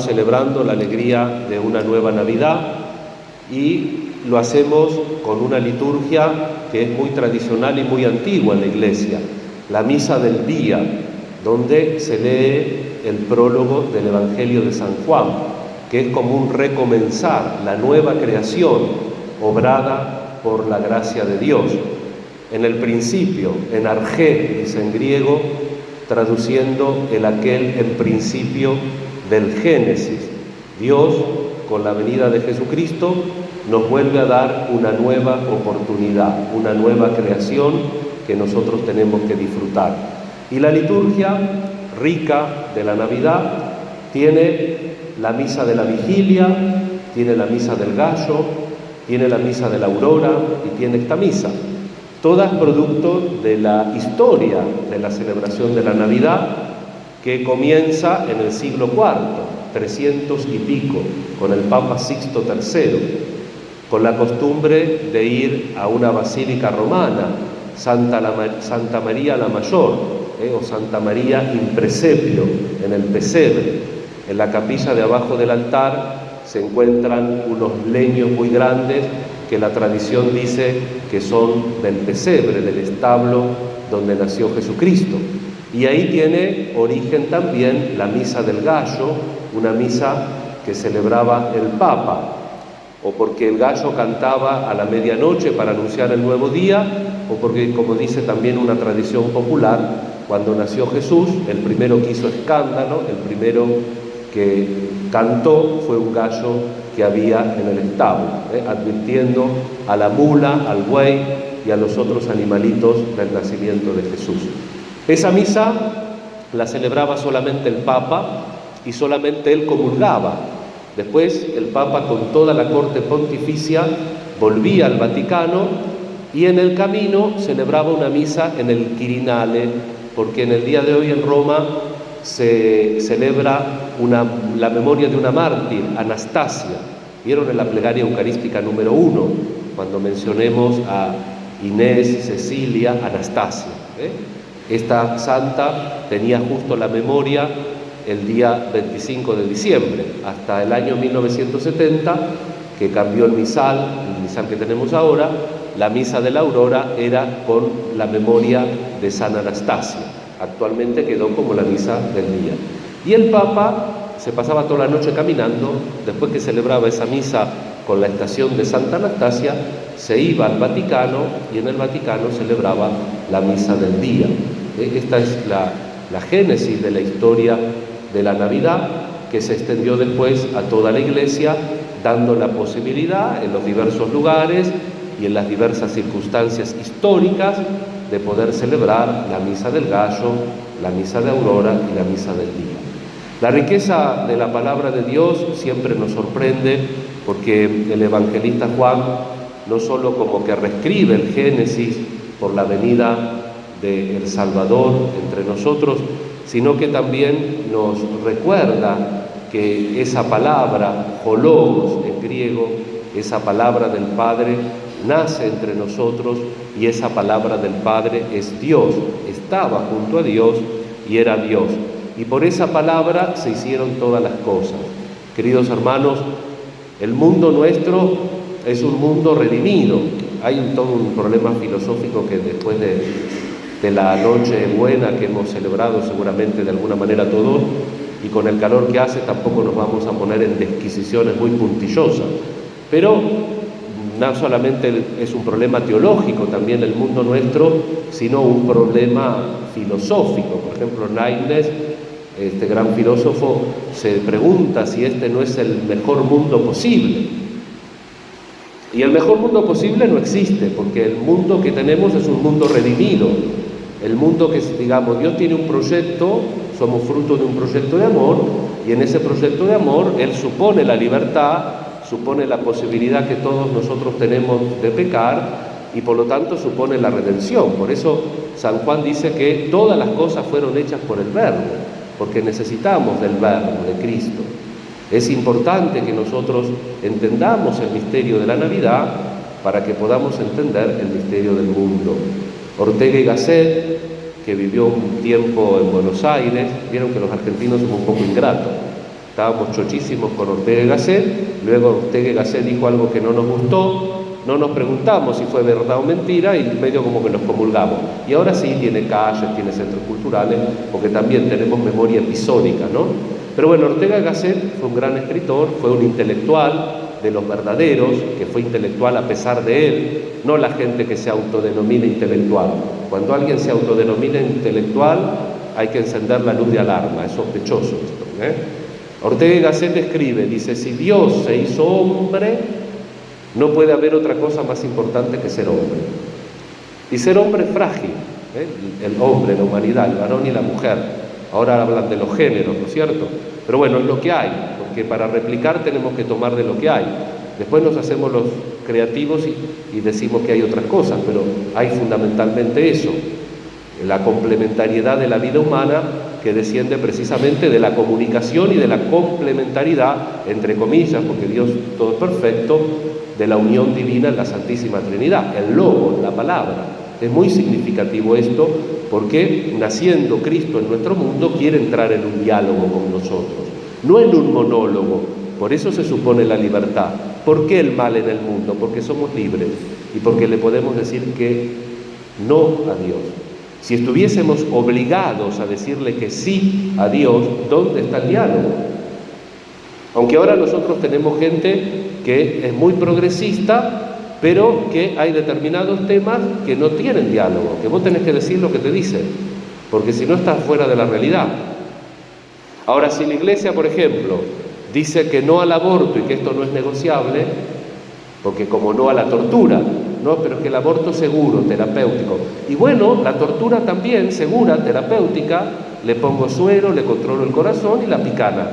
celebrando la alegría de una nueva Navidad y lo hacemos con una liturgia que es muy tradicional y muy antigua en la Iglesia, la Misa del Día, donde se lee el prólogo del Evangelio de San Juan, que es como un recomenzar, la nueva creación obrada por la gracia de Dios. En el principio, en arché, dice en griego, traduciendo el aquel en principio del Génesis. Dios, con la venida de Jesucristo, nos vuelve a dar una nueva oportunidad, una nueva creación que nosotros tenemos que disfrutar. Y la liturgia rica de la Navidad tiene la misa de la vigilia, tiene la misa del gallo, tiene la misa de la aurora y tiene esta misa. Todas producto de la historia de la celebración de la Navidad, que comienza en el siglo IV, 300 y pico, con el Papa Sixto III, con la costumbre de ir a una basílica romana, Santa María la Mayor, o Santa María in Presepio, en el pesebre. En la capilla de abajo del altar se encuentran unos leños muy grandes que la tradición dice que son del pesebre, del establo donde nació Jesucristo. Y ahí tiene origen también la misa del gallo, una misa que celebraba el Papa, o porque el gallo cantaba a la medianoche para anunciar el nuevo día, o porque, como dice también una tradición popular, cuando nació Jesús, el primero que hizo escándalo, el primero que cantó fue un gallo que había en el establo, advirtiendo a la mula, al buey y a los otros animalitos del nacimiento de Jesús. Esa misa la celebraba solamente el Papa y solamente él comulgaba. Después el Papa, con toda la corte pontificia, volvía al Vaticano y en el camino celebraba una misa en el Quirinale, porque en el día de hoy en Roma se celebra la memoria de una mártir, Anastasia. ¿Vieron en la plegaria eucarística número 1, cuando mencionemos a Inés, Cecilia, Anastasia? Esta santa tenía justo la memoria el día 25 de diciembre, hasta el año 1970, que cambió el misal que tenemos ahora. La misa de la aurora era con la memoria de San Anastasia. Actualmente quedó como la misa del día. Y el Papa se pasaba toda la noche caminando. Después que celebraba esa misa con la estación de Santa Anastasia, se iba al Vaticano y en el Vaticano celebraba la misa del día. Esta es la génesis de la historia de la Navidad, que se extendió después a toda la Iglesia, dando la posibilidad en los diversos lugares y en las diversas circunstancias históricas de poder celebrar la misa del gallo, la misa de aurora y la misa del día. La riqueza de la palabra de Dios siempre nos sorprende, porque el evangelista Juan no solo como que reescribe el Génesis por la venida del Salvador entre nosotros, sino que también nos recuerda que esa palabra, hologos en griego, esa palabra del Padre, nace entre nosotros, y esa palabra del Padre es Dios, estaba junto a Dios y era Dios. Y por esa palabra se hicieron todas las cosas. Queridos hermanos, el mundo nuestro es un mundo redimido. Hay todo un problema filosófico que después de la noche buena que hemos celebrado seguramente de alguna manera todos, y con el calor que hace tampoco nos vamos a poner en disquisiciones muy puntillosas, pero no solamente es un problema teológico también el mundo nuestro, sino un problema filosófico. Por ejemplo, Leibniz, este gran filósofo, se pregunta si este no es el mejor mundo posible. Y el mejor mundo posible no existe, porque el mundo que tenemos es un mundo redimido. El mundo que, digamos, Dios tiene un proyecto, somos fruto de un proyecto de amor, y en ese proyecto de amor Él supone la libertad, supone la posibilidad que todos nosotros tenemos de pecar, y por lo tanto supone la redención. Por eso San Juan dice que todas las cosas fueron hechas por el Verbo, porque necesitamos del Verbo, de Cristo. Es importante que nosotros entendamos el misterio de la Navidad para que podamos entender el misterio del mundo. Ortega y Gasset, que vivió un tiempo en Buenos Aires, vieron que los argentinos somos un poco ingratos. Estábamos chochísimos con Ortega y Gasset, luego Ortega y Gasset dijo algo que no nos gustó, no nos preguntamos si fue verdad o mentira y medio como que nos comulgamos. Y ahora sí tiene calles, tiene centros culturales, porque también tenemos memoria episódica, ¿no? Pero bueno, Ortega y Gasset fue un gran escritor, fue un intelectual de los verdaderos, que fue intelectual a pesar de él, no la gente que se autodenomina intelectual. Cuando alguien se autodenomina intelectual, hay que encender la luz de alarma, es sospechoso esto, Ortega y Gasset escribe, dice, si Dios se hizo hombre, no puede haber otra cosa más importante que ser hombre. Y ser hombre es frágil, el hombre, la humanidad, el varón y la mujer. Ahora hablan de los géneros, ¿no es cierto? Pero bueno, es lo que hay, porque para replicar tenemos que tomar de lo que hay. Después nos hacemos los creativos y decimos que hay otras cosas, pero hay fundamentalmente eso, la complementariedad de la vida humana que desciende precisamente de la comunicación y de la complementariedad, entre comillas, porque Dios todo es perfecto, de la unión divina en la Santísima Trinidad, el Logos, la palabra. Es muy significativo esto porque naciendo Cristo en nuestro mundo quiere entrar en un diálogo con nosotros, no en un monólogo. Por eso se supone la libertad. ¿Por qué el mal en el mundo? Porque somos libres y porque le podemos decir que no a Dios. Si estuviésemos obligados a decirle que sí a Dios, ¿dónde está el diálogo? Aunque ahora nosotros tenemos gente que es muy progresista, pero que hay determinados temas que no tienen diálogo, que vos tenés que decir lo que te dicen, porque si no estás fuera de la realidad. Ahora, si la Iglesia, por ejemplo, dice que no al aborto y que esto no es negociable, porque como no a la tortura, no, pero es que el aborto es seguro, terapéutico. Y bueno, la tortura también, segura, terapéutica, le pongo suero, le controlo el corazón y la picana.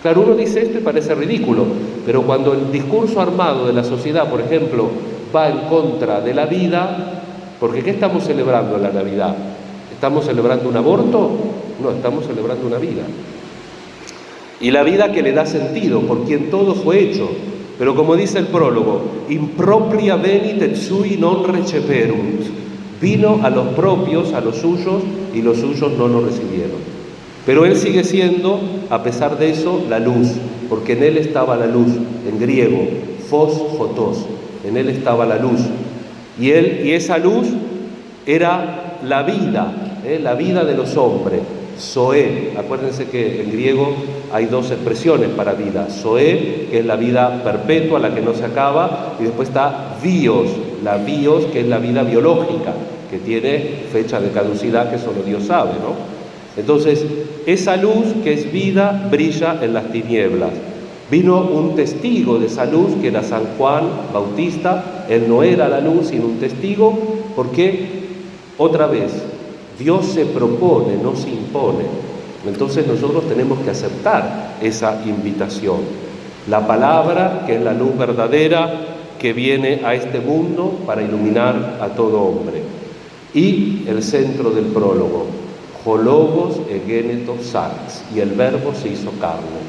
Claro, uno dice esto y parece ridículo, pero cuando el discurso armado de la sociedad, por ejemplo, va en contra de la vida, porque ¿qué estamos celebrando en la Navidad? ¿Estamos celebrando un aborto? No, estamos celebrando una vida. Y la vida que le da sentido, por quien todo fue hecho. Pero como dice el prólogo, impropria venit et sui non receperunt. Vino a los propios, a los suyos, y los suyos no lo recibieron. Pero él sigue siendo, a pesar de eso, la luz, porque en él estaba la luz, en griego, phos, photos, en él estaba la luz. Y esa luz era la vida de los hombres. Zoé, acuérdense que en griego hay dos expresiones para vida. Zoé, que es la vida perpetua, la que no se acaba, y después está bios, la bios, que es la vida biológica, que tiene fecha de caducidad que solo Dios sabe, ¿no? Entonces, esa luz que es vida brilla en las tinieblas. Vino un testigo de esa luz, que era San Juan Bautista. Él no era la luz, sino un testigo, porque, otra vez, Dios se propone, no se impone. Entonces nosotros tenemos que aceptar esa invitación. La palabra, que es la luz verdadera, que viene a este mundo para iluminar a todo hombre. Y el centro del prólogo, Hologos egéneto sarx, y el verbo se hizo carne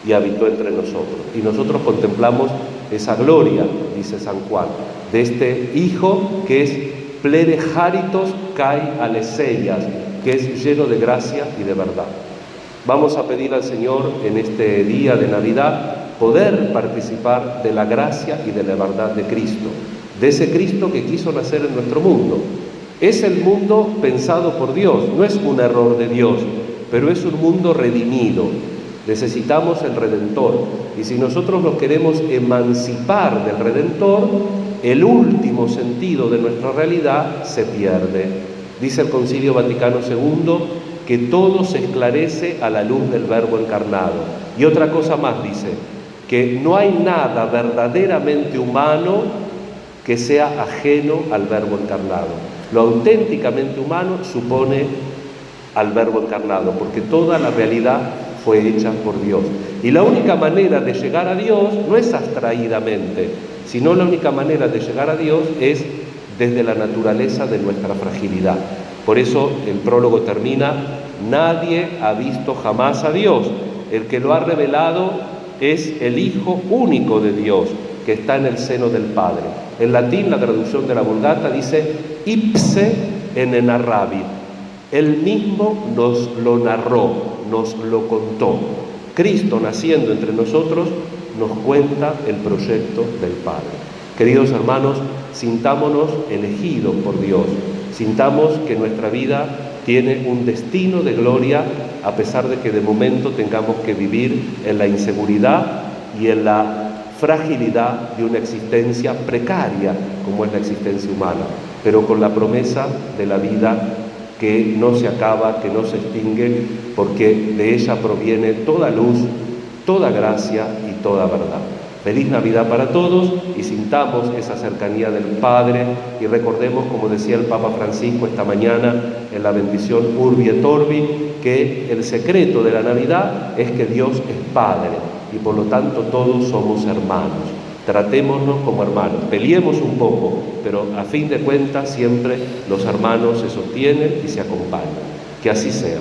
y habitó entre nosotros. Y nosotros contemplamos esa gloria, dice San Juan, de este Hijo que es plerejaritos kai aleseias, que es lleno de gracia y de verdad. Vamos a pedir al Señor en este día de Navidad poder participar de la gracia y de la verdad de Cristo, de ese Cristo que quiso nacer en nuestro mundo. Es el mundo pensado por Dios, no es un error de Dios, pero es un mundo redimido. Necesitamos el Redentor, y si nosotros nos queremos emancipar del Redentor, el último sentido de nuestra realidad se pierde. Dice el Concilio Vaticano II que todo se esclarece a la luz del Verbo encarnado. Y otra cosa más dice, que no hay nada verdaderamente humano que sea ajeno al Verbo encarnado. Lo auténticamente humano supone al Verbo encarnado, porque toda la realidad fue hecha por Dios. Y la única manera de llegar a Dios no es abstraídamente, sino la única manera de llegar a Dios es desde la naturaleza de nuestra fragilidad. Por eso el prólogo termina, nadie ha visto jamás a Dios. El que lo ha revelado es el Hijo único de Dios, que está en el seno del Padre. En latín, la traducción de la Vulgata dice, ipse enenarrabit. Él mismo nos lo narró, nos lo contó. Cristo naciendo entre nosotros nos cuenta el proyecto del Padre. Queridos hermanos, sintámonos elegidos por Dios, sintamos que nuestra vida tiene un destino de gloria, a pesar de que de momento tengamos que vivir en la inseguridad y en la fragilidad de una existencia precaria como es la existencia humana, pero con la promesa de la vida que no se acaba, que no se extingue, porque de ella proviene toda luz, toda gracia y toda verdad. Feliz Navidad para todos y sintamos esa cercanía del Padre y recordemos, como decía el Papa Francisco esta mañana en la bendición Urbi et Orbi, que el secreto de la Navidad es que Dios es Padre y por lo tanto todos somos hermanos. Tratémonos como hermanos, peleemos un poco, pero a fin de cuentas siempre los hermanos se sostienen y se acompañan. Que así sea.